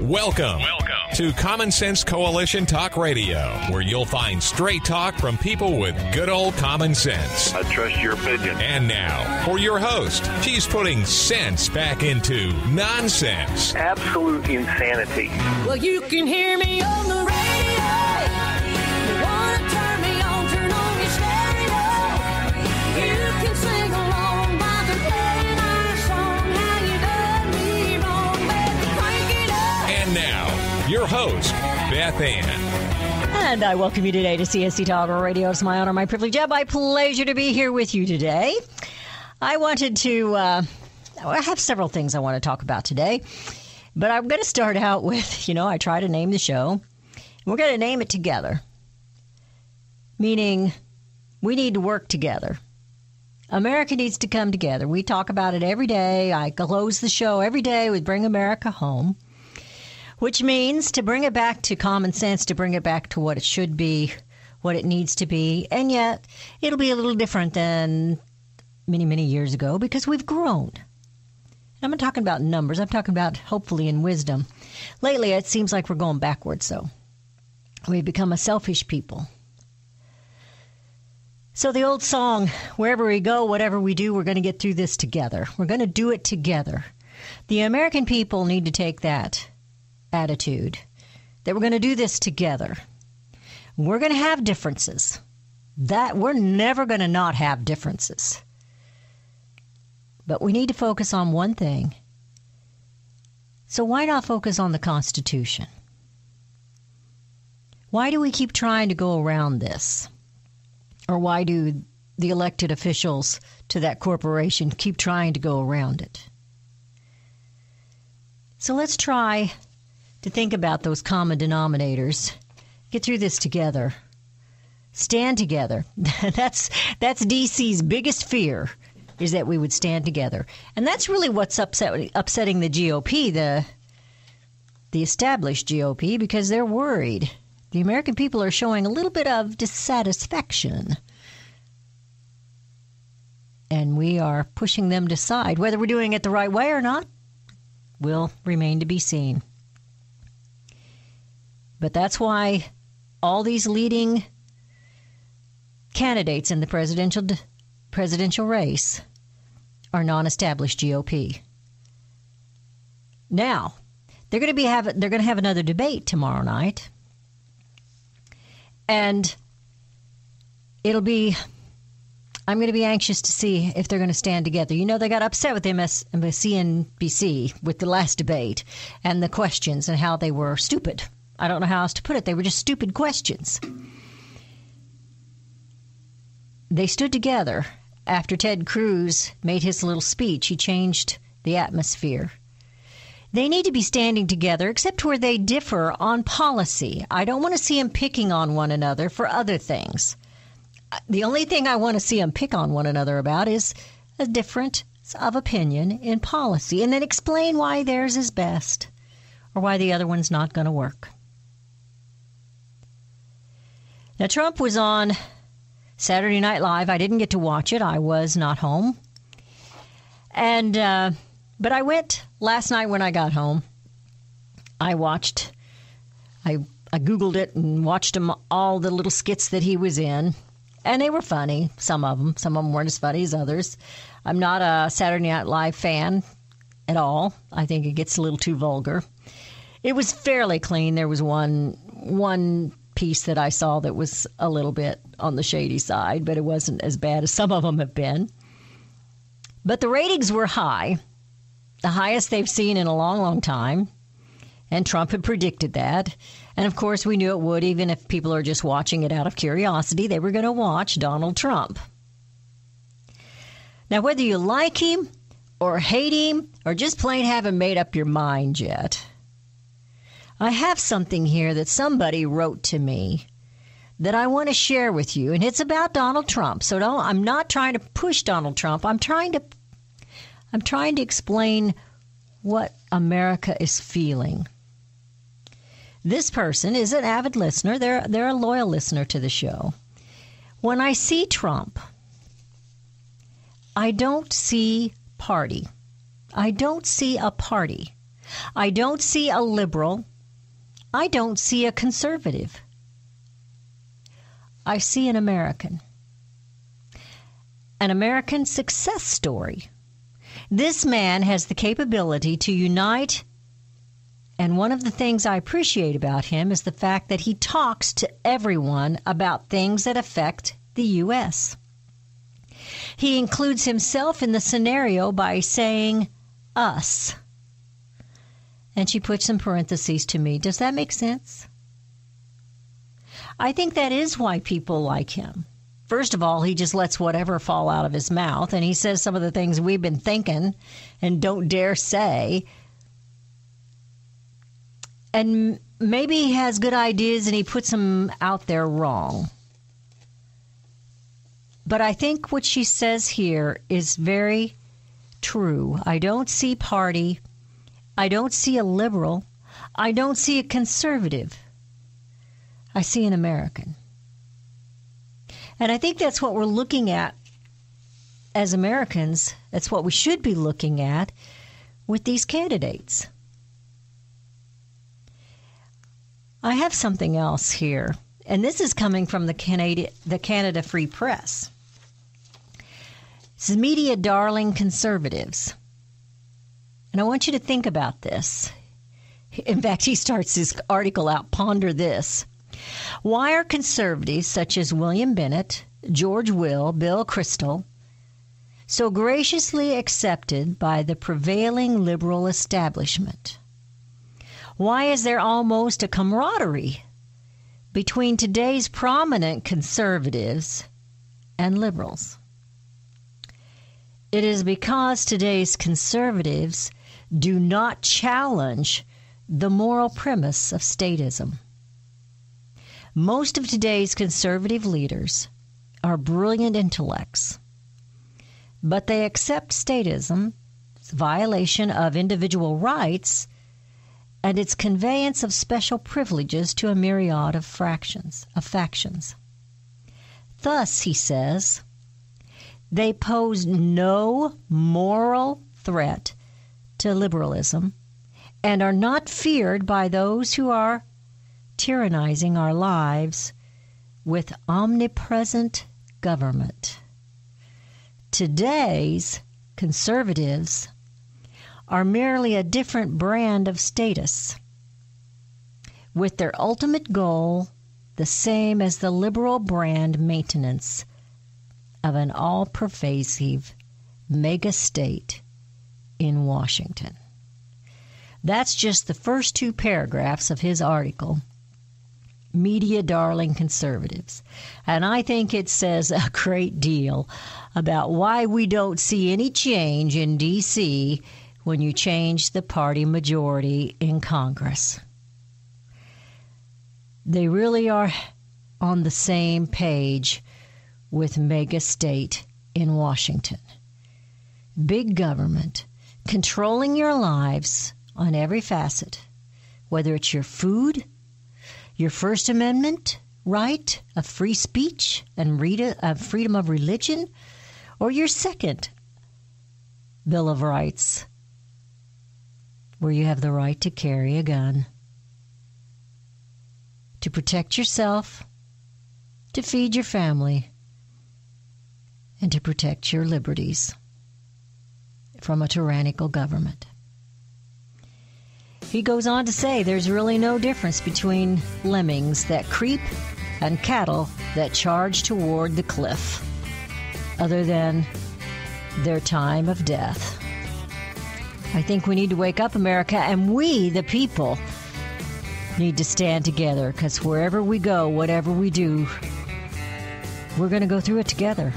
Welcome to Commonsense Coalition Talk Radio, where you'll find straight talk from people with good old common sense. I trust your opinion. And now, for your host, she's putting sense back into nonsense. Absolute insanity. Well, you can hear me on the radio. You want to turn me on, turn on your stereo. You can sing along while they're playing our song. How you done me wrong, baby, crank it up. And now, your host, Beth Ann. And I welcome you today to CSC Talk Radio. It's my honor, my privilege, and my pleasure to be here with you today. I wanted to, I have several things I want to talk about today, but I'm going to start out with, I try to name the show. We're going to name it together, meaning we need to work together. America needs to come together. We talk about it every day. I close the show every day with Bring America Home, which means to bring it back to common sense, to bring it back to what it should be, what it needs to be. And yet, it'll be a little different than many, many years ago because we've grown. I'm not talking about numbers. I'm talking about, hopefully, in wisdom. Lately, it seems like we're going backwards, so we've become a selfish people. So the old song, wherever we go, whatever we do, we're going to get through this together. We're going to do it together. The American people need to take that attitude that we're going to do this together. We're going to have differences. That we're never going to not have differences. But we need to focus on one thing. So why not focus on the Constitution? Why do we keep trying to go around this? Or why do the elected officials to that corporation keep trying to go around it? So let's try to think about those common denominators. Get through this together. Stand together. That's DC's biggest fear, is that we would stand together. And that's really what's upsetting the GOP, the established GOP, because they're worried. The American people are showing a little bit of dissatisfaction. And we are pushing them to side. Whether we're doing it the right way or not will remain to be seen. But that's why all these leading candidates in the presidential race are non-established GOP. Now, they're going to have another debate tomorrow night, and I'm going to be anxious to see if they're going to stand together. They got upset with MSNBC with the last debate and the questions and how they were stupid. I don't know how else to put it. They were just stupid questions. They stood together after Ted Cruz made his little speech. He changed the atmosphere. They need to be standing together, except where they differ on policy. I don't want to see them picking on one another for other things. The only thing I want to see them pick on one another about is a difference of opinion in policy, and then explain why theirs is best or why the other one's not going to work. Now, Trump was on Saturday Night Live. I didn't get to watch it. I was not home. But I went last night when I got home. I Googled it and watched all the little skits that he was in. And they were funny, some of them. Some of them weren't as funny as others. I'm not a Saturday Night Live fan at all. I think it gets a little too vulgar. It was fairly clean. There was one piece that I saw that was a little bit on the shady side, but it wasn't as bad as some of them have been. But the ratings were high, the highest they've seen in a long, long time, and Trump had predicted that. And, of course, we knew it would, even if people are just watching it out of curiosity. They were going to watch Donald Trump. Now, whether you like him or hate him or just plain haven't made up your mind yet, I have something here that somebody wrote to me that I want to share with you, and it's about Donald Trump. So I'm not trying to push Donald Trump. I'm trying to explain what America is feeling. This person is an avid listener. They're a loyal listener to the show. When I see Trump, I don't see party. I don't see a party. I don't see a liberal. I don't see a conservative. I see an American success story. This man has the capability to unite, and one of the things I appreciate about him is the fact that he talks to everyone about things that affect the U.S. He includes himself in the scenario by saying, us. And she puts in parentheses to me. Does that make sense? I think that is why people like him. First of all, he just lets whatever fall out of his mouth, and he says some of the things we've been thinking and don't dare say. And maybe he has good ideas and he puts them out there wrong. But I think what she says here is very true. I don't see party. I don't see a liberal. I don't see a conservative. I see an American. And I think that's what we're looking at as Americans. That's what we should be looking at with these candidates. I have something else here, and this is coming from the Canada Free Press. This is media darling conservatives. And I want you to think about this. In fact, he starts his article out, ponder this. Why are conservatives such as William Bennett, George Will, Bill Kristol so graciously accepted by the prevailing liberal establishment? Why is there almost a camaraderie between today's prominent conservatives and liberals? It is because today's conservatives do not challenge the moral premise of statism. Most of today's conservative leaders are brilliant intellects, but they accept statism, its violation of individual rights, and its conveyance of special privileges to a myriad of factions. Thus, he says, they pose no moral threat to liberalism and are not feared by those who are tyrannizing our lives with omnipresent government. Today's conservatives are merely a different brand of status, with their ultimate goal the same as the liberal brand maintenance of an all-pervasive mega state in Washington. That's just the first two paragraphs of his article, Media Darling Conservatives. And I think it says a great deal about why we don't see any change in D.C. when you change the party majority in Congress. They really are on the same page with mega state in Washington. Big government controlling your lives on every facet, whether it's your food, your First Amendment right of free speech and freedom of religion, or your Second Bill of Rights, where you have the right to carry a gun, to protect yourself, to feed your family, and to protect your liberties from a tyrannical government. He goes on to say there's really no difference between lemmings that creep and cattle that charge toward the cliff, other than their time of death. I think we need to wake up, America, and we, the people, need to stand together, because wherever we go, whatever we do, we're going to go through it together,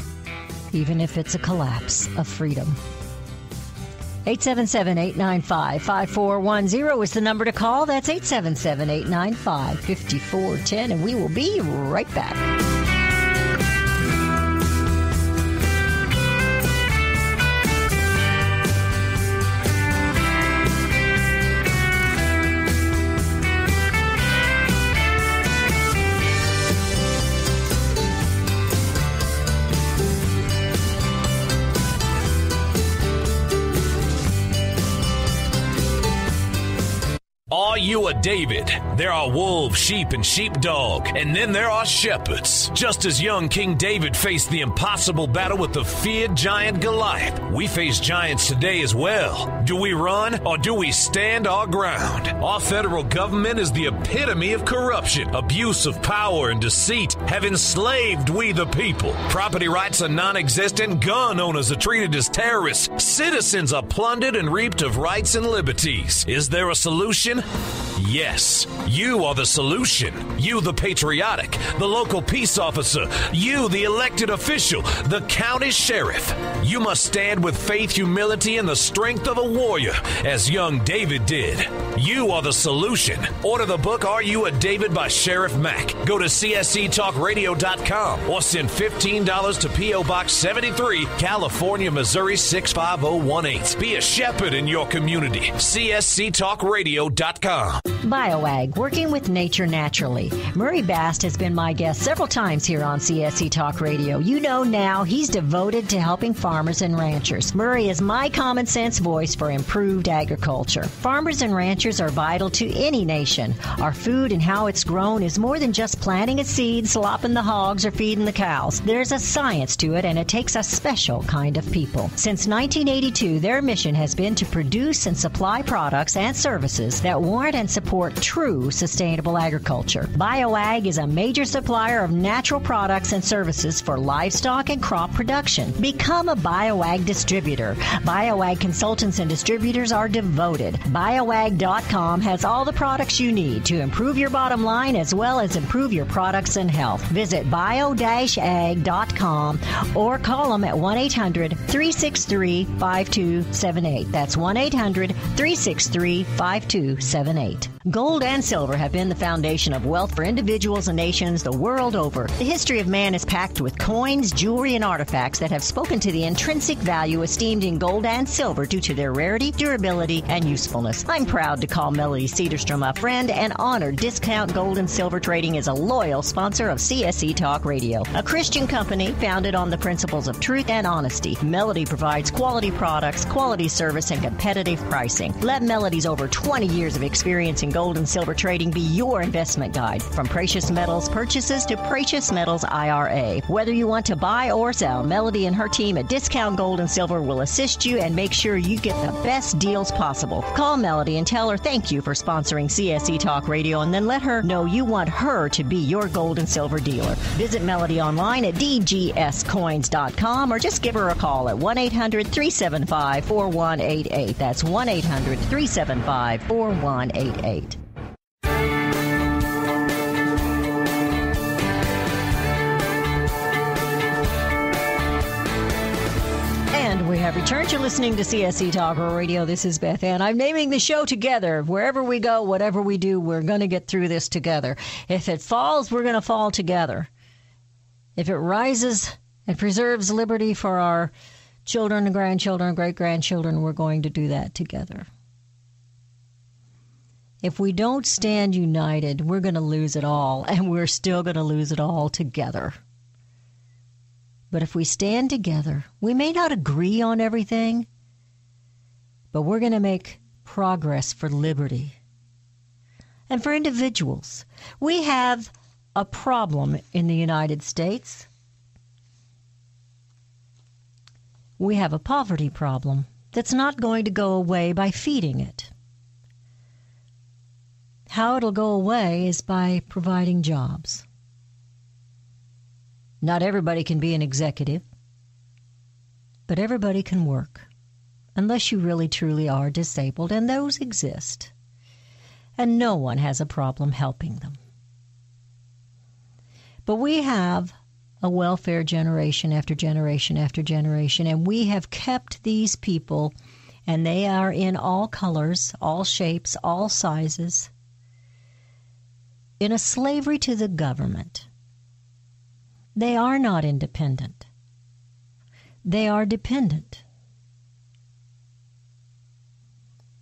even if it's a collapse of freedom. 877-895-5410 is the number to call. That's 877-895-5410, and we will be right back. you a David? There are wolves, sheep, and sheepdog, and then there are shepherds. Just as young King David faced the impossible battle with the feared giant Goliath, we face giants today as well. Do we run or do we stand our ground? Our federal government is the epitome of corruption. Abuse of power and deceit have enslaved we the people. Property rights are non-existent. Gun owners are treated as terrorists. Citizens are plundered and reaped of rights and liberties. Is there a solution? Yes. You are the solution. You, the patriotic, the local peace officer, you, the elected official, the county sheriff. You must stand with faith, humility, and the strength of a warrior, as young David did. You are the solution. Order the book, Are You a David by Sheriff Mack. Go to csctalkradio.com or send $15 to P.O. Box 73, California, Missouri 65018. Be a shepherd in your community. csctalkradio.com. BioAg, working with nature naturally. Murray Bast has been my guest several times here on CSC Talk Radio. You know now he's devoted to helping farmers and ranchers. Murray is my common sense voice for improved agriculture. Farmers and ranchers are vital to any nation. Our food and how it's grown is more than just planting a seed, slopping the hogs, or feeding the cows. There's a science to it, and it takes a special kind of people. Since 1982, their mission has been to produce and supply products and services that warrant and support true sustainable agriculture. BioAg is a major supplier of natural products and services for livestock and crop production. Become a BioAg distributor. BioAg consultants and distributors are devoted. BioAg.com has all the products you need to improve your bottom line as well as improve your products and health. Visit bio-ag.com or call them at 1-800-363-5278. That's 1-800-363-5278. Gold and silver have been the foundation of wealth for individuals and nations the world over. The history of man is packed with coins, jewelry, and artifacts that have spoken to the intrinsic value esteemed in gold and silver due to their rarity, durability, and usefulness. I'm proud to call Melody Cedarstrom a friend and honor Discount Gold and Silver Trading is a loyal sponsor of CSC Talk Radio, a Christian company founded on the principles of truth and honesty. Melody provides quality products, quality service, and competitive pricing. Let Melody's over 20 years of experience in gold and silver trading be your investment guide, from precious metals purchases to precious metals IRA. Whether you want to buy or sell, Melody and her team at Discount Gold and Silver will assist you and make sure you get the best deals possible. Call Melody and tell her thank you for sponsoring CSC Talk Radio, and then let her know you want her to be your gold and silver dealer. Visit Melody online at dgscoins.com or just give her a call at 1-800-375-4188. That's 1-800-375-4188. And we have returned to listening to CSC Talk Radio. This is Beth Ann. I'm naming the show Together. Wherever we go, whatever we do, we're going to get through this together. If it falls, we're going to fall together. If it rises and preserves liberty for our children and grandchildren and great-grandchildren, we're going to do that together. If we don't stand united, we're going to lose it all, and we're still going to lose it all together. But if we stand together, we may not agree on everything, but we're going to make progress for liberty. And for individuals, we have a problem in the United States. We have a poverty problem that's not going to go away by feeding it. How it'll go away is by providing jobs. Not everybody can be an executive, but everybody can work, unless you really truly are disabled, and those exist. And no one has a problem helping them. But we have a welfare generation after generation after generation, and we have kept these people, and they are in all colors, all shapes, all sizes, in a slavery to the government. They are not independent. They are dependent.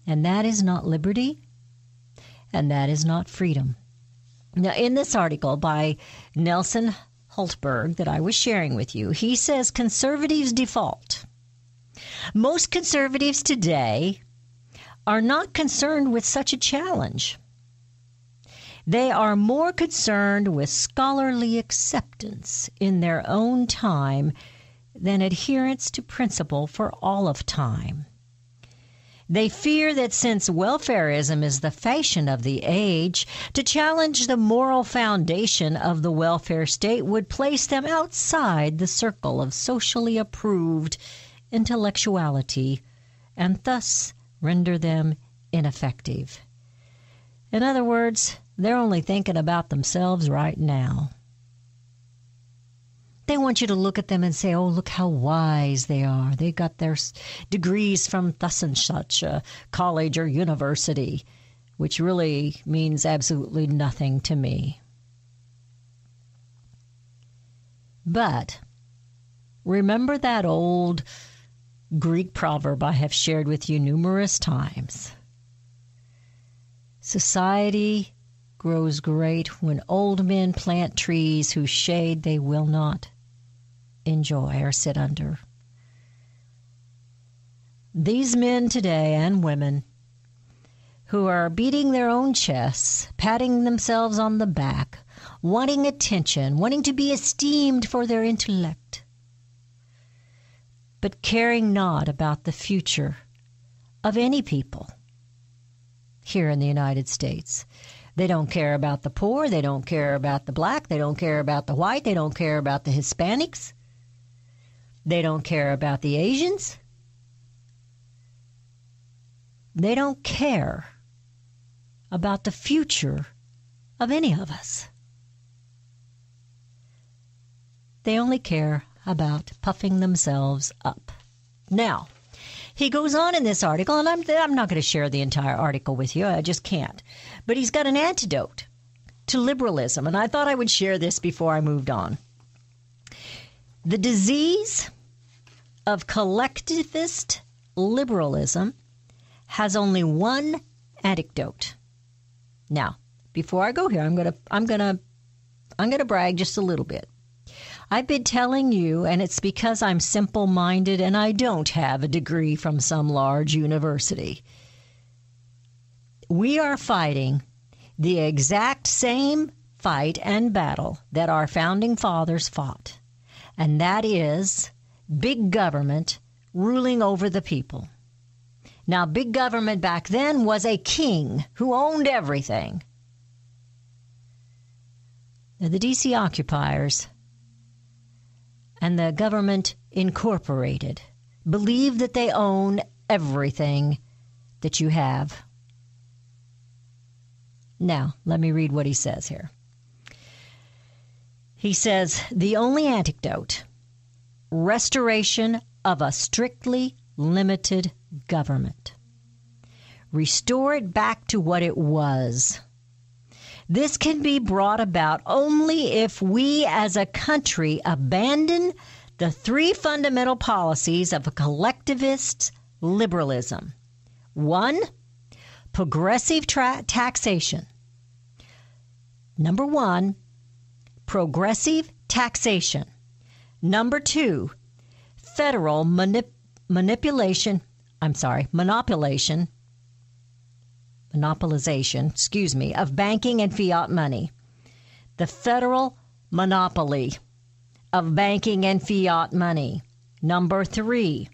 And that is not liberty, and that is not freedom. Now, in this article by Nelson Hultberg that I was sharing with you, he says conservatives default. Most conservatives today are not concerned with such a challenge. They are more concerned with scholarly acceptance in their own time than adherence to principle for all of time. They fear that since welfarism is the fashion of the age, to challenge the moral foundation of the welfare state would place them outside the circle of socially approved intellectuality and thus render them ineffective. In other words, they're only thinking about themselves right now. They want you to look at them and say, oh, look how wise they are. They got their degrees from thus and such a college or university, which really means absolutely nothing to me. But remember that old Greek proverb I have shared with you numerous times. Society grows great when old men plant trees whose shade they will not enjoy or sit under. These men today and women who are beating their own chests, patting themselves on the back, wanting attention, wanting to be esteemed for their intellect, but caring not about the future of any people here in the United States. They don't care about the poor. They don't care about the black. They don't care about the white. They don't care about the Hispanics. They don't care about the Asians. They don't care about the future of any of us. They only care about puffing themselves up. Now, he goes on in this article, and I'm not going to share the entire article with you. I just can't. But he's got an antidote to liberalism, and I thought I would share this before I moved on. The disease of collectivist liberalism has only one antidote. Now, before I go here, I'm gonna brag just a little bit. I've been telling you, and it's because I'm simple-minded and I don't have a degree from some large university. We are fighting the exact same fight and battle that our founding fathers fought, and that is big government ruling over the people. Now, big government back then was a king who owned everything. Now, the D.C. occupiers and the government incorporated believe that they own everything that you have. Now, let me read what he says here. He says, the only antidote, restoration of a strictly limited government. Restore it back to what it was. This can be brought about only if we as a country abandon the three fundamental policies of a collectivist liberalism. 1, progressive taxation. Number 1, progressive taxation. Number 2, federal monopolization of banking and fiat money. The federal monopoly of banking and fiat money. Number 3,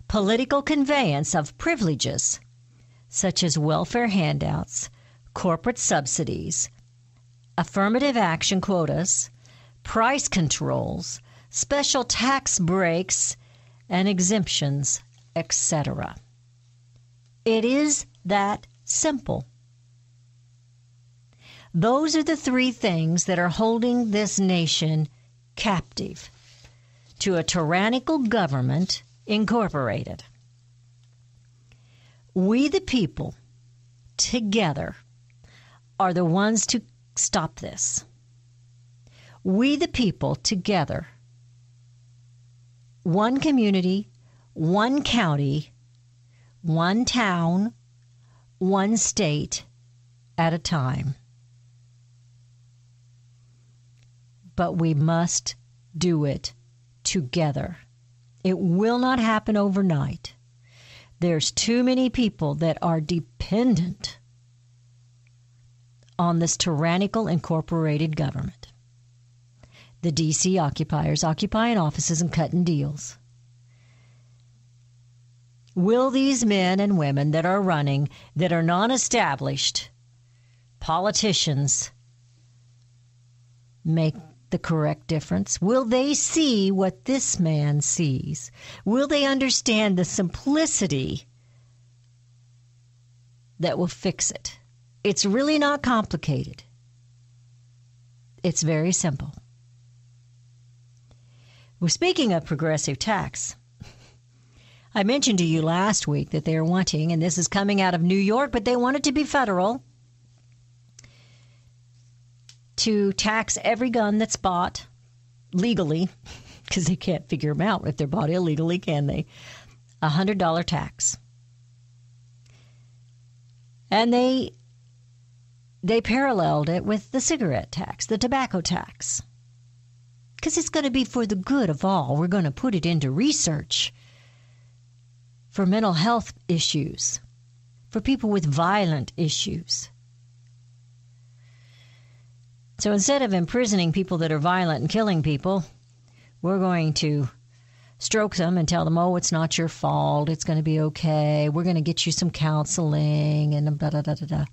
political conveyance of privileges such as welfare handouts, corporate subsidies, affirmative action quotas, price controls, special tax breaks, and exemptions, etc. It is that simple. Those are the three things that are holding this nation captive to a tyrannical government incorporated. We, the people, together, are the ones to stop this. We, the people, together, one community, one county, one town, one state at a time. But we must do it together. It will not happen overnight. There's too many people that are dependent on this tyrannical incorporated government. The D.C. occupiers occupying offices and cutting deals. Will these men and women that are running, that are non-established politicians, make the correct difference? Will they see what this man sees? Will they understand the simplicity that will fix it? It's really not complicated. It's very simple. Well, speaking of progressive tax, I mentioned to you last week that they're wanting, and this is coming out of New York, but they want it to be federal, to tax every gun that's bought legally, because they can't figure them out if they're bought illegally, can they? $100 tax. And they paralleled it with the cigarette tax, the tobacco tax. Because it's going to be for the good of all. We're going to put it into research for mental health issues, for people with violent issues. So instead of imprisoning people that are violent and killing people, we're going to stroke them and tell them, oh, it's not your fault. It's going to be okay. We're going to get you some counseling and da-da-da-da-da.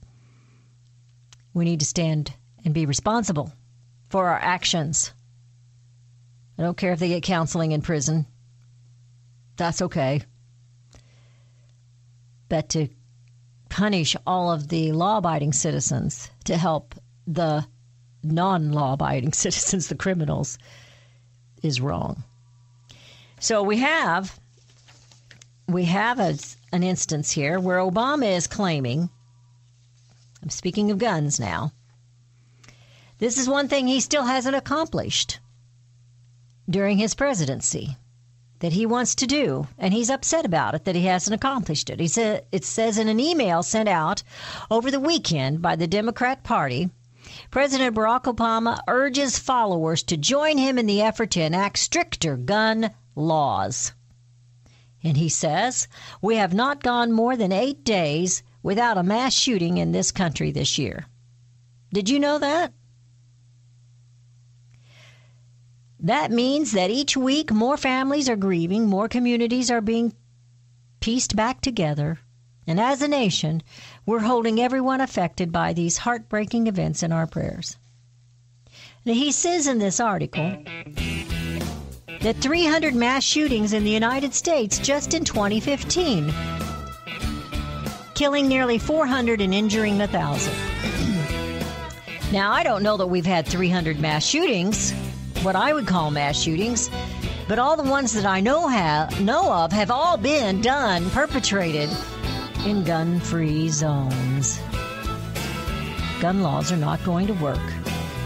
We need to stand and be responsible for our actions. I don't care if they get counseling in prison. That's okay. But to punish all of the law-abiding citizens to help the non-law-abiding citizens, the criminals, is wrong. So we have an instance here where Obama is claiming, I'm speaking of guns now, this is one thing he still hasn't accomplished during his presidency that he wants to do, and he's upset about it that he hasn't accomplished it. It says in an email sent out over the weekend by the Democrat Party, President Barack Obama urges followers to join him in the effort to enact stricter gun laws. And he says, we have not gone more than 8 days without a mass shooting in this country this year. Did you know that? That means that each week more families are grieving, more communities are being pieced back together. And as a nation, we're holding everyone affected by these heartbreaking events in our prayers. Now, he says in this article that 300 mass shootings in the United States just in 2015, killing nearly 400 and injuring 1,000. Now, I don't know that we've had 300 mass shootings, what I would call mass shootings, but all the ones that I know of have all been perpetrated in gun-free zones. Gun laws are not going to work.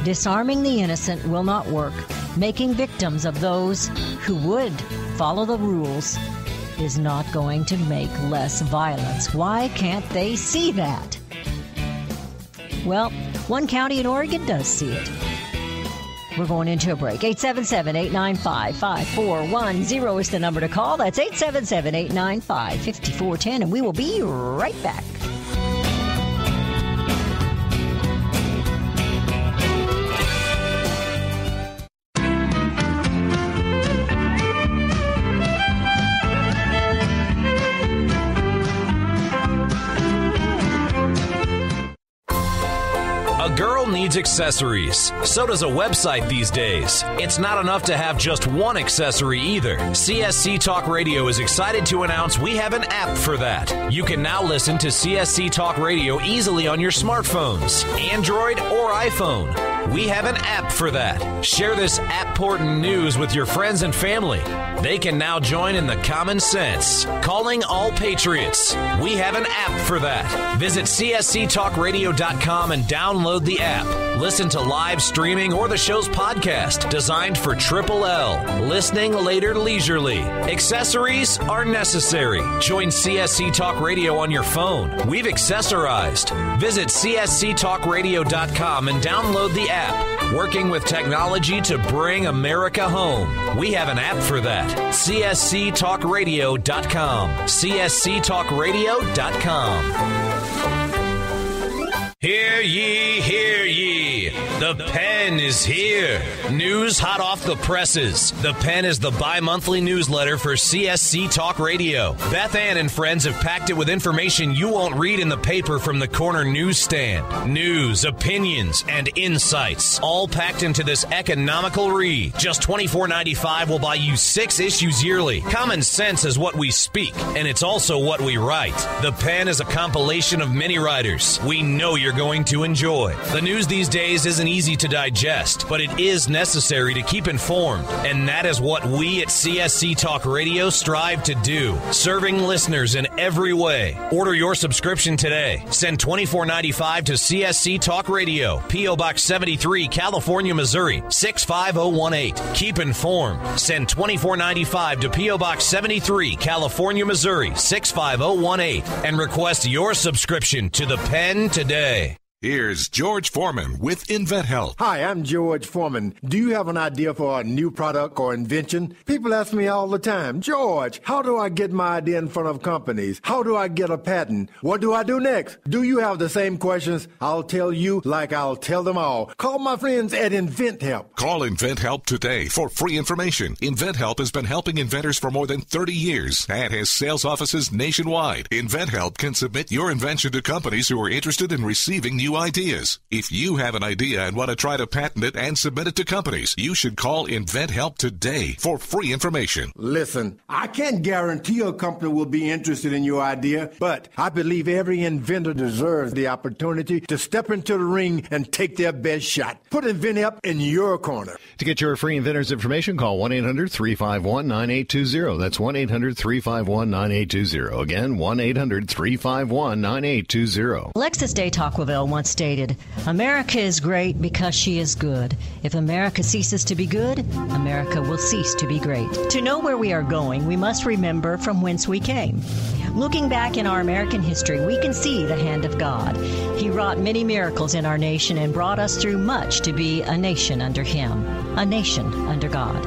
Disarming the innocent will not work. Making victims of those who would follow the rules is not going to make less violence. Why can't they see that? Well, one county in Oregon does see it. We're going into a break. 877-895-5410 is the number to call. That's 877-895-5410, and we will be right back. A girl needs accessories. So does a website these days. It's not enough to have just one accessory either. CSC Talk Radio is excited to announce we have an app for that. You can now listen to CSC Talk Radio easily on your smartphones, Android or iPhone. We have an app for that. Share this app-portant news with your friends and family. They can now join in the Common Sense. Calling all patriots. We have an app for that. Visit csctalkradio.com and download the app. Listen to live streaming or the show's podcast designed for Triple L. Listening later leisurely. Accessories are necessary. Join CSC Talk Radio on your phone. We've accessorized. Visit csctalkradio.com and download the app. Working with technology to bring America home. We have an app for that. csctalkradio.com. csctalkradio.com. Hear ye, hear ye. The Pen is here. News hot off the presses. The Pen is the bi-monthly newsletter for CSC Talk Radio. Beth Ann and friends have packed it with information you won't read in the paper from the corner newsstand. News, opinions, and insights, all packed into this economical read. Just $24.95 will buy you 6 issues yearly. Common sense is what we speak, and it's also what we write. The Pen is a compilation of many writers we know you're going to enjoy. The news these days isn't easy to digest, but it is necessary to keep informed, and that is what we at CSC Talk Radio strive to do, serving listeners in every way. Order your subscription today. Send $24.95 to CSC Talk Radio, P.O. Box 73, California, Missouri, 65018. Keep informed. Send $24.95 to P.O. Box 73, California, Missouri, 65018, and request your subscription to the Pen today. Here's George Foreman with InventHelp. Hi, I'm George Foreman. Do you have an idea for a new product or invention? People ask me all the time, George, how do I get my idea in front of companies? How do I get a patent? What do I do next? Do you have the same questions? I'll tell you like I'll tell them all. Call my friends at InventHelp. Call InventHelp today for free information. InventHelp has been helping inventors for more than 30 years and has sales offices nationwide. InventHelp can submit your invention to companies who are interested in receiving new ideas. If you have an idea and want to try to patent it and submit it to companies, you should call InventHelp today for free information. Listen, I can't guarantee a company will be interested in your idea, but I believe every inventor deserves the opportunity to step into the ring and take their best shot. Put InventHelp in your corner. To get your free inventors information, call 1-800-351-9820. That's 1-800-351-9820. Again, 1-800-351-9820. Alexis de Tocqueville once stated, America is great because she is good. If America ceases to be good, America will cease to be great. To know where we are going, we must remember from whence we came. Looking back in our American history, we can see the hand of God. He wrought many miracles in our nation and brought us through much to be a nation under Him, a nation under God.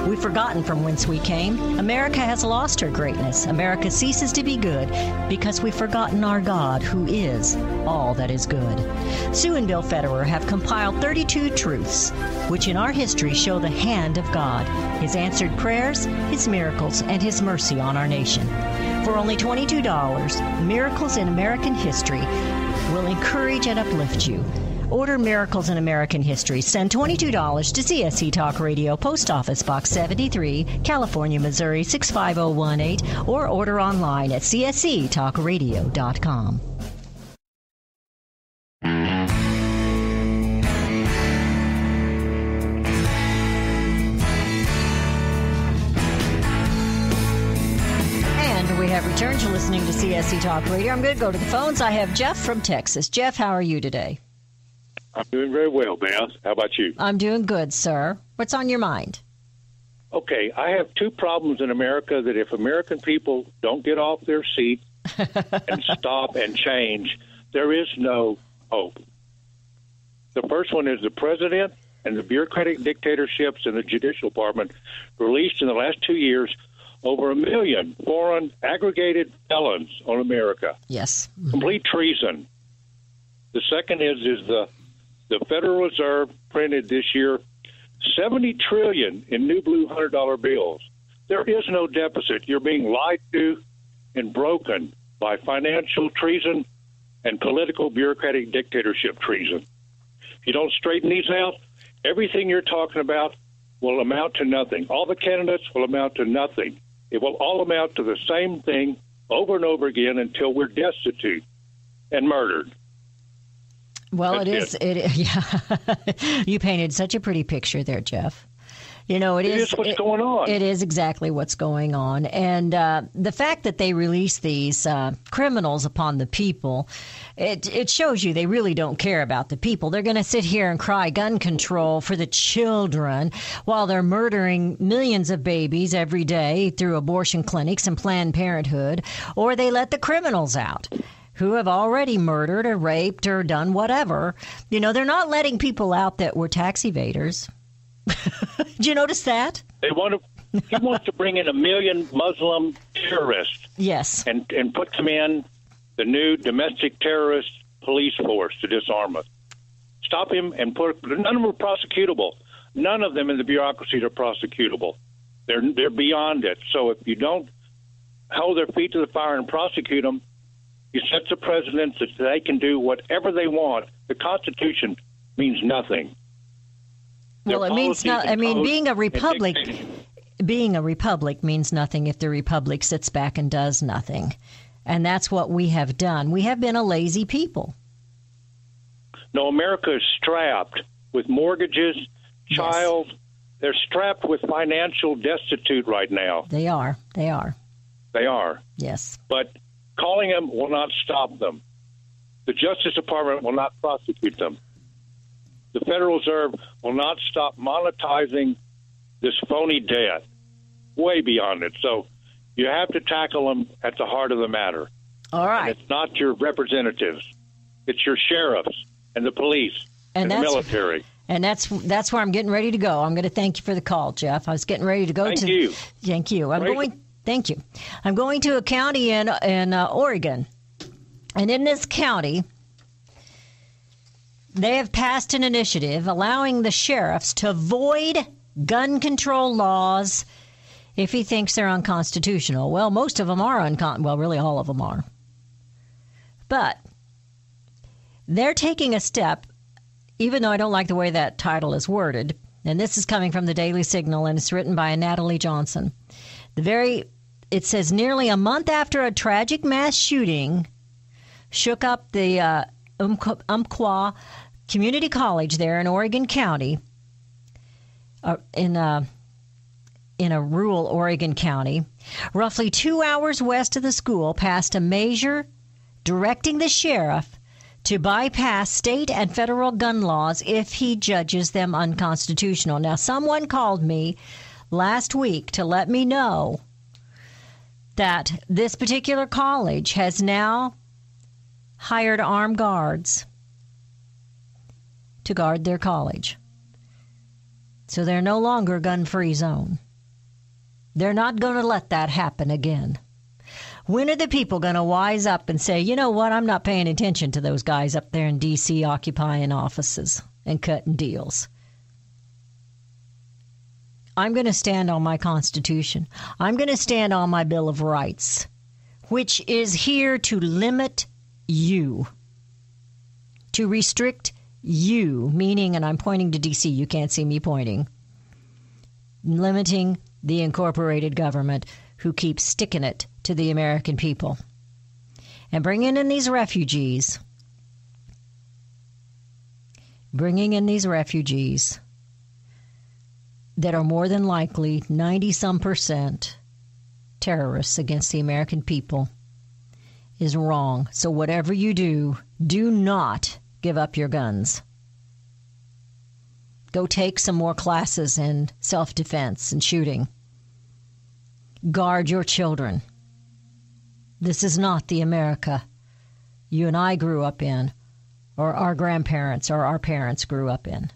We've forgotten from whence we came. America has lost her greatness. America ceases to be good because we've forgotten our God, who is all that is good. Sue and Bill Federer have compiled 32 truths, which in our history show the hand of God, His answered prayers, His miracles, and His mercy on our nation. For only $22, Miracles in American History will encourage and uplift you. Order Miracles in American History. Send $22 to CSC Talk Radio, Post Office Box 73, California, Missouri 65018, or order online at csctalkradio.com. We have returned to listening to CSC Talk Radio. I'm going to go to the phones. I have Jeff from Texas. Jeff, how are you today? I'm doing very well, Beth. How about you? I'm doing good, sir. What's on your mind? Okay, I have 2 problems in America that if American people don't get off their seats and stop and change, there is no hope. The first one is the president and the bureaucratic dictatorships in the judicial department released in the last 2 years over 1 million foreign aggregated felons on America. Yes. Complete treason. The second is the Federal Reserve printed this year $70 trillion in new blue $100 bills. There is no deficit. You're being lied to and broken by financial treason and political bureaucratic dictatorship treason. If you don't straighten these out, everything you're talking about will amount to nothing. All the candidates will amount to nothing. It will all amount to the same thing over and over again until we're destitute and murdered. Well, That's yeah. You painted such a pretty picture there, Jeff. You know, it is what's going on. It is exactly what's going on. And the fact that they release these criminals upon the people, it shows you they really don't care about the people. They're going to sit here and cry gun control for the children while they're murdering millions of babies every day through abortion clinics and Planned Parenthood, or they let the criminals out who have already murdered or raped or done whatever. You know, they're not letting people out that were tax evaders. Did you notice that? He wants to bring in 1 million Muslim terrorists. Yes. And put them in the new domestic terrorist police force to disarm us. Stop him and none of them are prosecutable. None of them in the bureaucracies are prosecutable. They're beyond it. So if you don't hold their feet to the fire and prosecute them, you set the precedent that they can do whatever they want. The Constitution means nothing. Well, it means not. I mean, being a republic means nothing if the republic sits back and does nothing. And that's what we have done. We have been a lazy people. No, America is strapped with mortgages, child. Yes. They're strapped with financial destitute right now. They are. They are. Yes. But calling them will not stop them. The Justice Department will not prosecute them. The Federal Reserve will not stop monetizing this phony debt. Way beyond it. So you have to tackle them at the heart of the matter. All right. And it's not your representatives. It's your sheriffs and the police and the military. And that's where I'm getting ready to go. I'm going to thank you for the call, Jeff. I was getting ready to go Thank you. Thank you. Thank you. I'm going to a county in Oregon. And in this county, they have passed an initiative allowing the sheriffs to void gun control laws if he thinks they're unconstitutional. Well, most of them are well, really all of them are. But they're taking a step, even though I don't like the way that title is worded, and this is coming from the Daily Signal, and it's written by Natalie Johnson. It says, nearly a month after a tragic mass shooting shook up the Umpqua Community College there in Oregon County, in a rural Oregon county, roughly 2 hours west of the school passed a measure directing the sheriff to bypass state and federal gun laws if he judges them unconstitutional. Now, someone called me last week to let me know that this particular college has now hired armed guards to guard their college. So they're no longer a gun-free zone. They're not going to let that happen again. When are the people going to wise up and say, you know what, I'm not paying attention to those guys up there in D.C. occupying offices and cutting deals? I'm going to stand on my Constitution. I'm going to stand on my Bill of Rights, which is here to limit you, to restrict you, meaning, and I'm pointing to D.C., you can't see me pointing, limiting the incorporated government who keeps sticking it to the American people and bringing in these refugees that are more than likely 90-some% terrorists against the American people is wrong. So whatever you do, do not give up your guns. Go take some more classes in self-defense and shooting. Guard your children. This is not the America you and I grew up in, or our grandparents or our parents grew up in.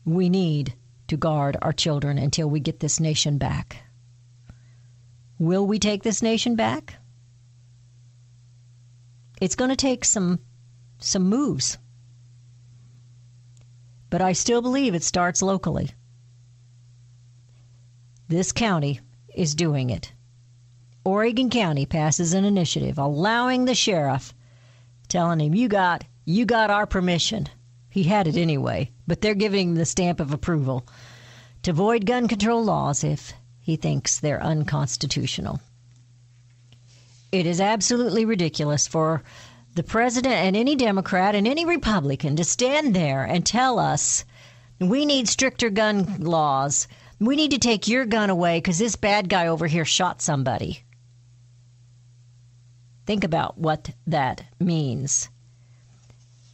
We need to guard our children until we get this nation back. Will we take this nation back? It's going to take some moves. But I still believe it starts locally. This county is doing it. Oregon County passes an initiative allowing the sheriff, telling him, you got our permission. He had it anyway, but they're giving him the stamp of approval to void gun control laws if he thinks they're unconstitutional. It is absolutely ridiculous for the president and any Democrat and any Republican to stand there and tell us we need stricter gun laws. We need to take your gun away because this bad guy over here shot somebody. Think about what that means.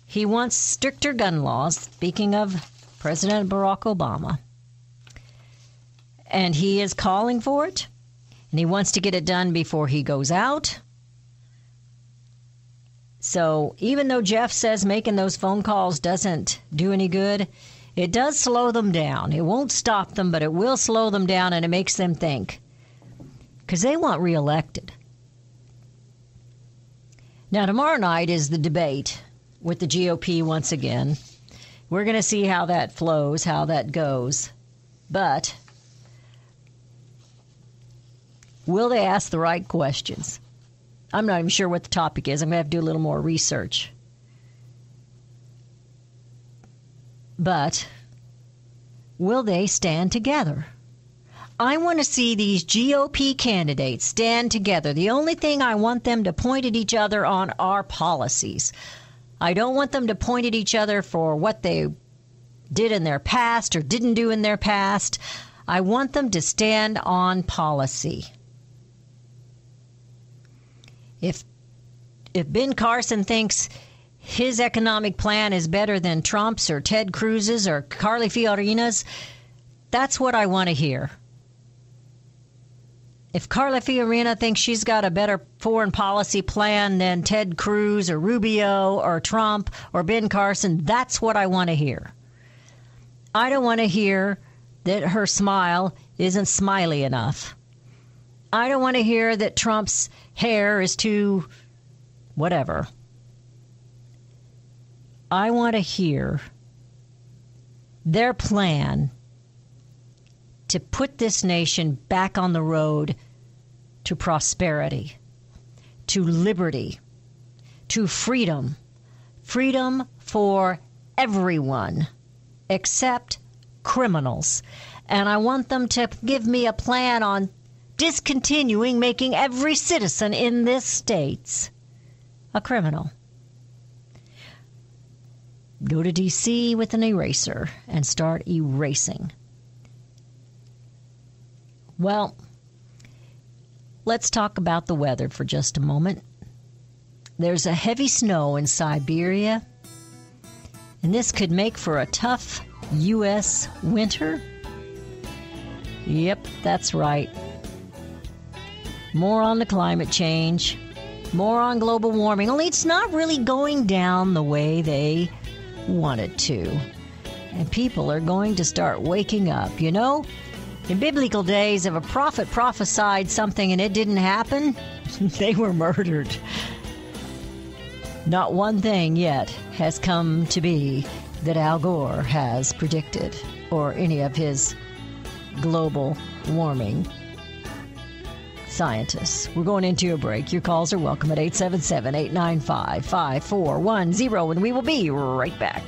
He wants stricter gun laws, speaking of President Barack Obama. And he is calling for it, and he wants to get it done before he goes out. So even though Jeff says making those phone calls doesn't do any good, it does slow them down. It won't stop them, but it will slow them down, and it makes them think. Because they want reelected. Now, tomorrow night is the debate with the GOP once again. We're going to see how that flows, how that goes. But will they ask the right questions? I'm not even sure what the topic is. I'm going to have to do a little more research. But will they stand together? I want to see these GOP candidates stand together. The only thing I want them to point at each other on are policies. I don't want them to point at each other for what they did in their past or didn't do in their past. I want them to stand on policy. If Ben Carson thinks his economic plan is better than Trump's or Ted Cruz's or Carly Fiorina's, that's what I want to hear. If Carly Fiorina thinks she's got a better foreign policy plan than Ted Cruz or Rubio or Trump or Ben Carson, that's what I want to hear. I don't want to hear that her smile isn't smiley enough. I don't want to hear that Trump's hair is too whatever. I want to hear their plan to put this nation back on the road to prosperity, to liberty, to freedom. Freedom for everyone except criminals. And I want them to give me a plan on discontinuing making every citizen in this state a criminal. Go to D.C. with an eraser and start erasing. Well, let's talk about the weather for just a moment. There's a heavy snow in Siberia, and this could make for a tough U.S. winter. Yep, that's right. More on the climate change, more on global warming, only it's not really going down the way they want it to. And people are going to start waking up. You know, in biblical days, if a prophet prophesied something and it didn't happen, they were murdered. Not one thing yet has come to be that Al Gore has predicted, or any of his global warming scientists. We're going into a break. Your calls are welcome at 877-895-5410, and we will be right back.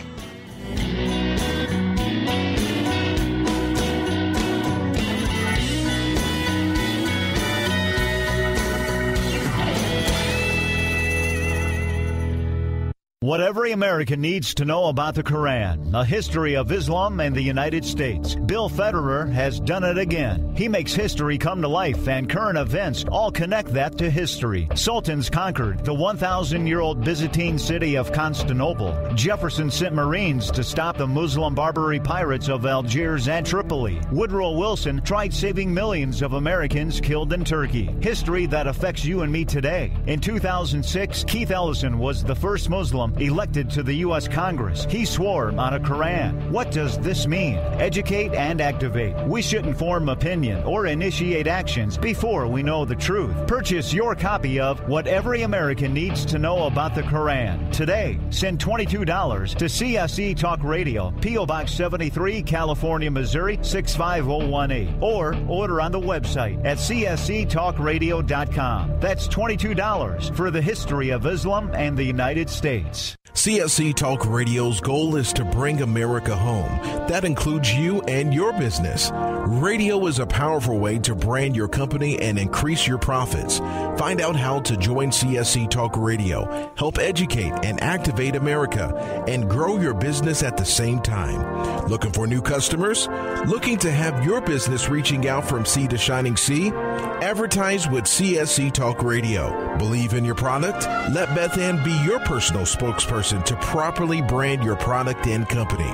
What every American needs to know about the Quran, a history of Islam and the United States. Bill Federer has done it again. He makes history come to life, and current events all connect that to history. Sultans conquered the 1,000-year-old Byzantine city of Constantinople. Jefferson sent Marines to stop the Muslim Barbary pirates of Algiers and Tripoli. Woodrow Wilson tried saving millions of Americans killed in Turkey. History that affects you and me today. In 2006, Keith Ellison was the first Muslim elected to the U.S. Congress. He swore on a Quran. What does this mean? Educate and activate. We shouldn't form opinion or initiate actions before we know the truth. Purchase your copy of What Every American Needs to Know About the Quran today. Send $22 to CSC Talk Radio, P.O. Box 73, California, Missouri 65018, or order on the website at csctalkradio.com. That's $22 for the history of Islam and the United States. CSC Talk Radio's goal is to bring America home. That includes you and your business. Radio is a powerful way to brand your company and increase your profits. Find out how to join CSC Talk Radio, help educate and activate America, and grow your business at the same time. Looking for new customers? Looking to have your business reaching out from sea to shining sea? Advertise with CSC Talk Radio. Believe in your product? Let Beth Ann be your personal spokesperson to properly brand your product and company.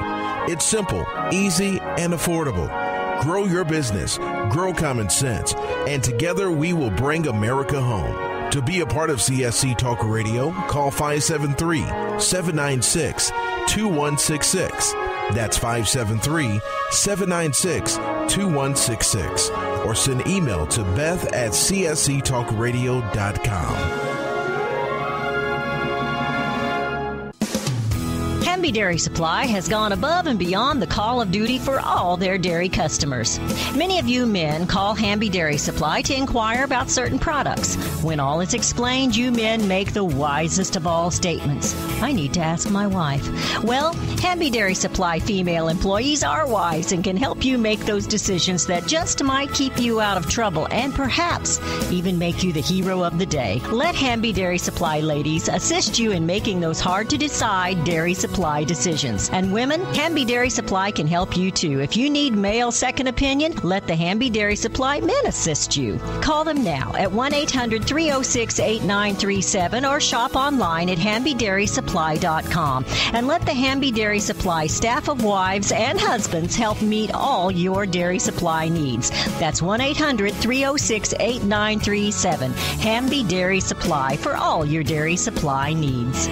It's simple, easy, and affordable. Grow your business, grow common sense, and together we will bring America home. To be a part of CSC Talk Radio, call 573-796-2166. That's 573-796-2166. Or send email to Beth at csctalkradio.com. Hamby Dairy Supply has gone above and beyond the call of duty for all their dairy customers. Many of you men call Hamby Dairy Supply to inquire about certain products. When all is explained, you men make the wisest of all statements. I need to ask my wife. Well, Hamby Dairy Supply female employees are wise and can help you make those decisions that just might keep you out of trouble and perhaps even make you the hero of the day. Let Hamby Dairy Supply ladies assist you in making those hard-to-decide dairy supply decisions. And women, Hamby Dairy Supply can help you too. If you need male second opinion, let the Hamby Dairy Supply men assist you. Call them now at 1-800-306-8937 or shop online at HambyDairySupply.com. And let the Hamby Dairy Supply staff of wives and husbands help meet all your dairy supply needs. That's 1-800-306-8937. Hamby Dairy Supply for all your dairy supply needs.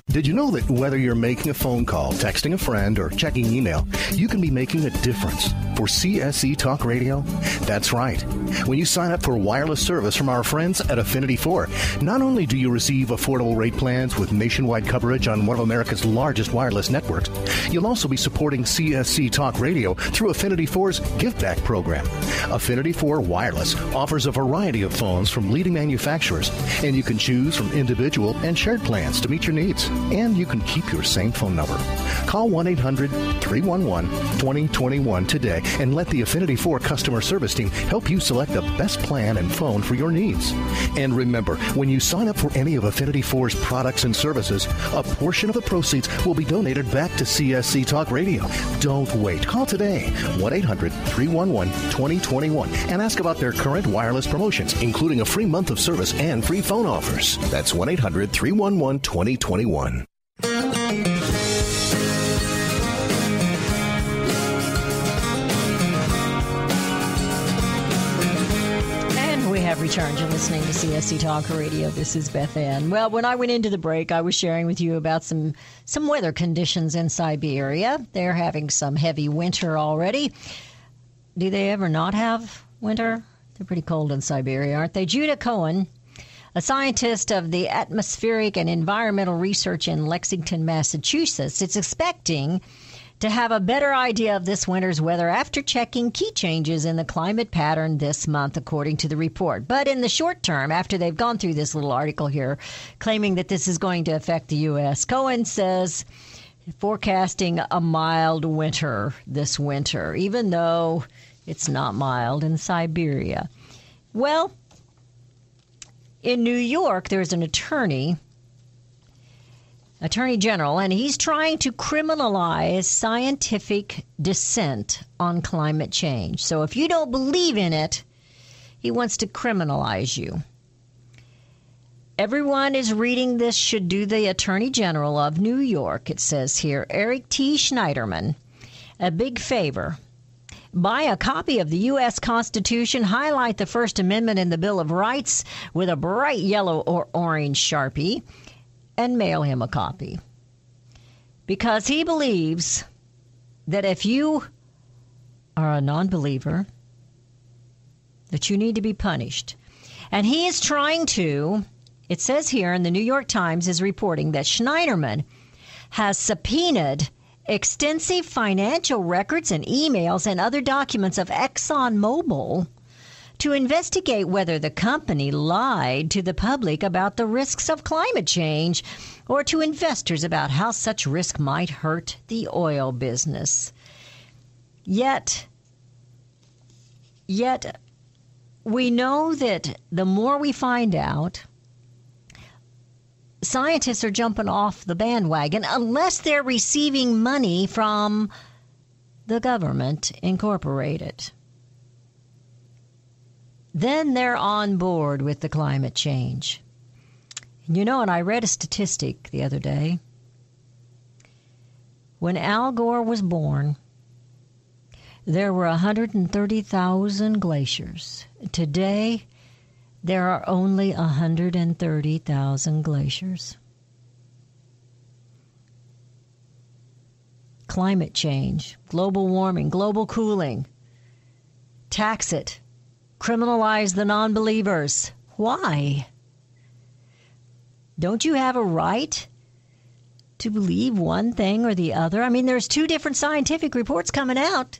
Did you know that whether you're making a phone call, texting a friend, or checking email, you can be making a difference for CSC Talk Radio? That's right. When you sign up for wireless service from our friends at Affinity 4, not only do you receive affordable rate plans with nationwide coverage on one of America's largest wireless networks, you'll also be supporting CSC Talk Radio through Affinity 4's Give Back program. Affinity 4 Wireless offers a variety of phones from leading manufacturers, and you can choose from individual and shared plans to meet your needs. And you can keep your same phone number. Call 1-800-311-2021 today and let the Affinity 4 customer service team help you select the best plan and phone for your needs. And remember, when you sign up for any of Affinity 4's products and services, a portion of the proceeds will be donated back to CSC Talk Radio. Don't wait. Call today, 1-800-311-2021, and ask about their current wireless promotions, including a free month of service and free phone offers. That's 1-800-311-2021. And we have returned. You're listening to CSC Talk Radio. This is Beth Ann. Well, when I went into the break, I was sharing with you about some weather conditions in Siberia. They're having some heavy winter already. Do they ever not have winter? They're pretty cold in Siberia, aren't they? Judah Cohen, a scientist of the Atmospheric and Environmental Research in Lexington, Massachusetts, is expecting to have a better idea of this winter's weather after checking key changes in the climate pattern this month, according to the report. But in the short term, after they've gone through this little article here, claiming that this is going to affect the U.S., Cohen says forecasting a mild winter this winter, even though it's not mild in Siberia. Well, in New York, there's an attorney general, and he's trying to criminalize scientific dissent on climate change. So if you don't believe in it, he wants to criminalize you. Everyone is reading this should do the Attorney General of New York, it says here, Eric T. Schneiderman, a big favor. Buy a copy of the U.S. Constitution, highlight the First Amendment in the Bill of Rights with a bright yellow or orange Sharpie, and mail him a copy. Because he believes that if you are a non-believer, that you need to be punished. And he is trying to, it says here in the New York Times is reporting that Schneiderman has subpoenaed extensive financial records and emails and other documents of ExxonMobil to investigate whether the company lied to the public about the risks of climate change or to investors about how such risk might hurt the oil business. Yet we know that the more we find out, scientists are jumping off the bandwagon unless they're receiving money from the government incorporated. Then they're on board with the climate change. And and I read a statistic the other day. When Al Gore was born, there were 130,000 glaciers. Today, there are only 130,000 glaciers. Climate change, global warming, global cooling. Tax it. Criminalize the to believe one thing or the other. I mean, there's 2 different scientific reports coming out.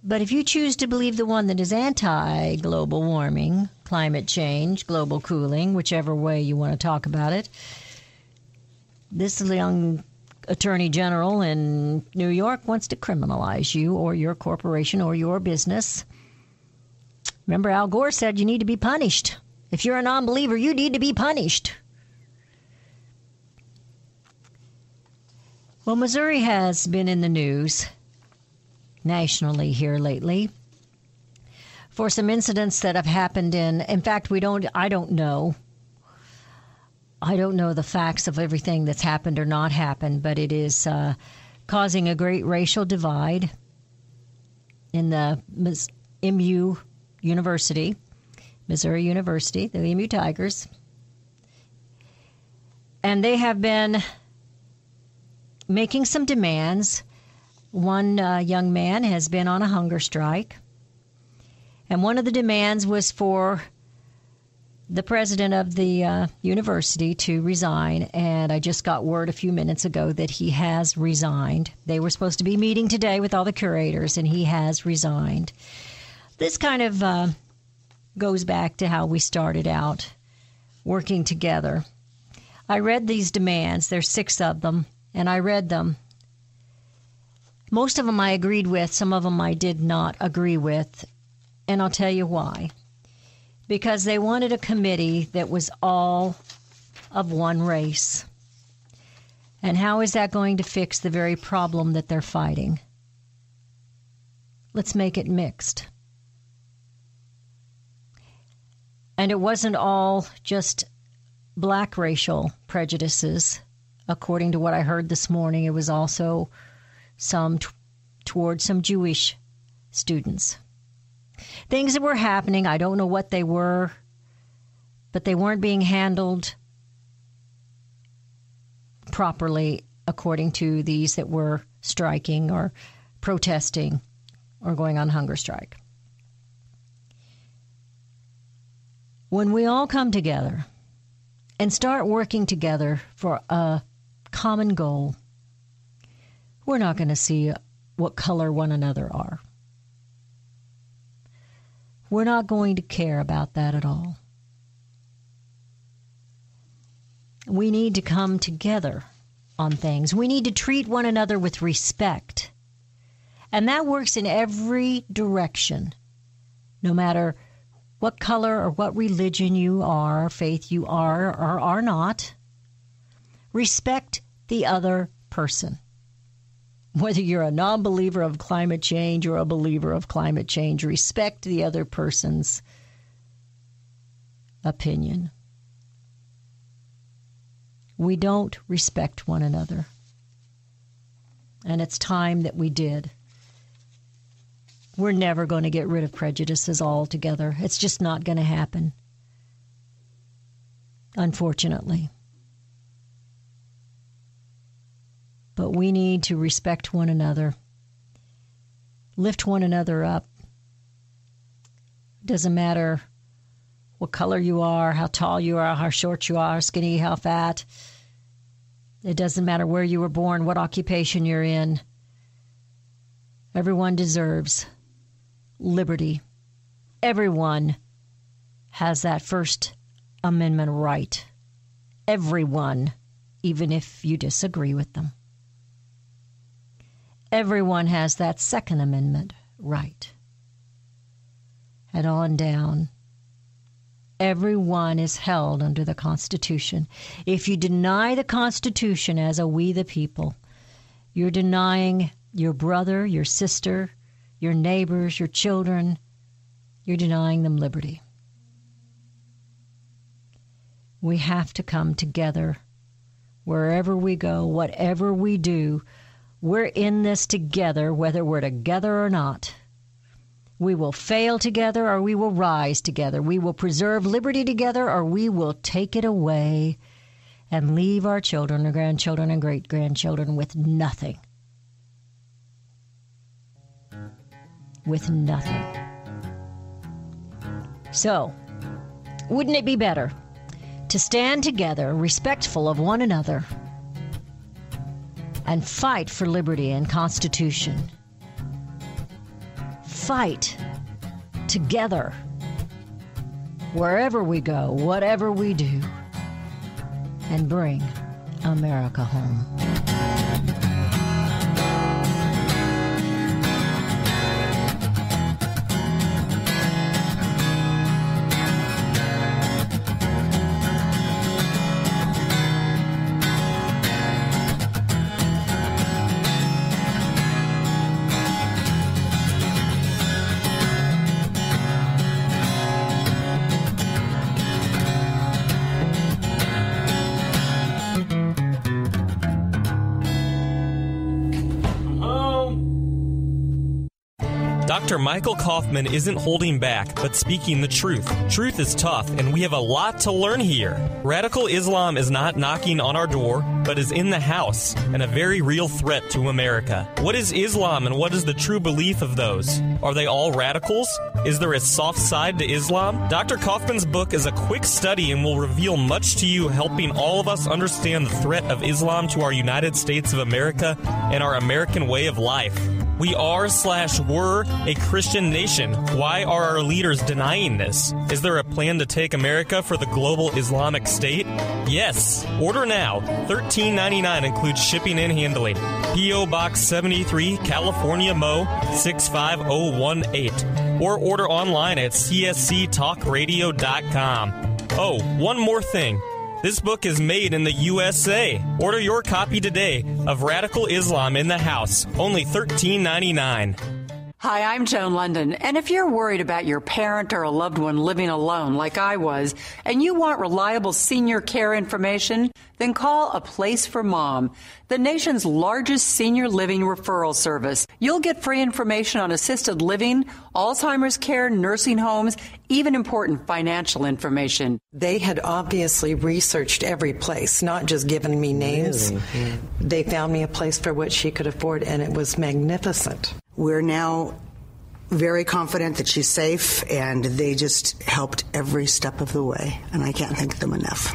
But if you choose to believe the one that is anti-global warming, climate change, global cooling, whichever way you want to talk about it, this young attorney general in New York wants to criminalize you or your corporation or your business. Remember, Al Gore said you need to be punished. If you're a non-believer, you need to be punished. Well, Missouri has been in the news nationally here lately for some incidents that have happened in fact, I don't know the facts of everything that's happened or not happened, but it is causing a great racial divide in the MU University, Missouri University, the MU Tigers. And they have been making some demands. One young man has been on a hunger strike, and one of the demands was for the president of the university to resign, and I just got word a few minutes ago that he has resigned. They were supposed to be meeting today with all the curators, and he has resigned. This kind of goes back to how we started out working together. I read these demands. There's 6 of them, and I read them. Most of them I agreed with. Some of them I did not agree with. And I'll tell you why. Because they wanted a committee that was all of one race. And how is that going to fix the very problem that they're fighting? Let's make it mixed. And it wasn't all just black racial prejudices. According to what I heard this morning, it was also some towards some Jewish students. Things that were happening, I don't know what they were, but they weren't being handled properly according to these that were striking or protesting or going on hunger strike. When we all come together and start working together for a common goal, we're not going to see what color one another are. We're not going to care about that at all. We need to come together on things. We need to treat one another with respect. And that works in every direction, no matter what color or what religion you are, faith you are or are not. Respect the other person. Whether you're a non-believer of climate change or a believer of climate change, respect the other person's opinion. We don't respect one another. And it's time that we did. We're never going to get rid of prejudices altogether. It's just not going to happen. Unfortunately. But we need to respect one another. Lift one another up. Doesn't matter what color you are, how tall you are, how short you are, skinny, how fat. It doesn't matter where you were born, what occupation you're in. Everyone deserves liberty. Everyone has that First Amendment right. Everyone, even if you disagree with them. Everyone has that Second Amendment right. And on down. Everyone is held under the Constitution. If you deny the Constitution as a we the people, you're denying your brother, your sister, your neighbors, your children. You're denying them liberty. We have to come together. Wherever we go, whatever we do, we're in this together, whether we're together or not. We will fail together or we will rise together. We will preserve liberty together or we will take it away and leave our children and grandchildren and great-grandchildren with nothing. With nothing. So, wouldn't it be better to stand together, respectful of one another, and fight for liberty and Constitution. Fight together wherever we go, whatever we do, and bring America home. Dr. Michael Kaufman isn't holding back, but speaking the truth. Truth is tough, and we have a lot to learn here. Radical Islam is not knocking on our door, but is in the house, and a very real threat to America. What is Islam, and what is the true belief of those? Are they all radicals? Is there a soft side to Islam? Dr. Kaufman's book is a quick study and will reveal much to you, helping all of us understand the threat of Islam to our United States of America and our American way of life. We are/were a Christian nation. Why are our leaders denying this? Is there a plan to take America for the global Islamic State? Yes. Order now. $13.99 includes shipping and handling. P.O. Box 73, California, Mo. 65018. Or order online at csctalkradio.com. Oh, one more thing. This book is made in the USA. Order your copy today of Radical Islam in the House. Only $13.99. Hi, I'm Joan London, and if you're worried about your parent or a loved one living alone like I was, and you want reliable senior care information, then call A Place for Mom, the nation's largest senior living referral service. You'll get free information on assisted living, Alzheimer's care, nursing homes, even important financial information. They had obviously researched every place, not just given me names. Really? Yeah. They found me a place for what she could afford, and it was magnificent. We're now very confident that she's safe, and they just helped every step of the way, and I can't thank them enough.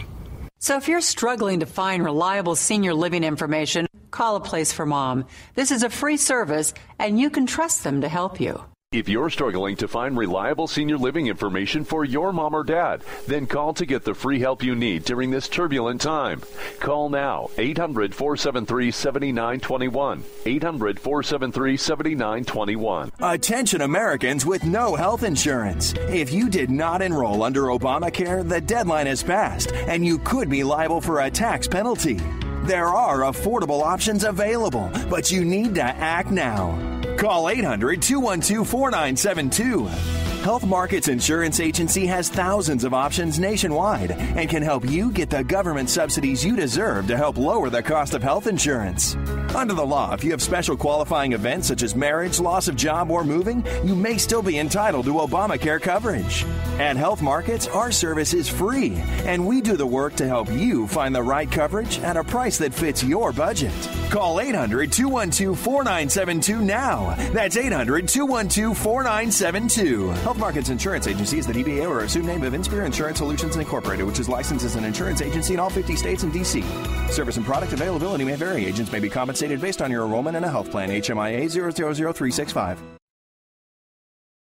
So if you're struggling to find reliable senior living information, call A Place for Mom. This is a free service, and you can trust them to help you. If you're struggling to find reliable senior living information for your mom or dad, then call to get the free help you need during this turbulent time. Call now, 800-473-7921. 800-473-7921. Attention Americans with no health insurance. If you did not enroll under Obamacare, the deadline has passed, and you could be liable for a tax penalty. There are affordable options available, but you need to act now. Call 800-212-4972. Health Markets Insurance Agency has thousands of options nationwide and can help you get the government subsidies you deserve to help lower the cost of health insurance. Under the law, if you have special qualifying events such as marriage, loss of job, or moving, you may still be entitled to Obamacare coverage. At Health Markets, our service is free, and we do the work to help you find the right coverage at a price that fits your budget. Call 800-212-4972 now. That's 800-212-4972. Health Markets Insurance Agency is the DBA or assumed name of Inspire Insurance Solutions Incorporated, which is licensed as an insurance agency in all 50 states and D.C. Service and product availability may vary. Agents may be compensated based on your enrollment in a health plan. HMIA 000365.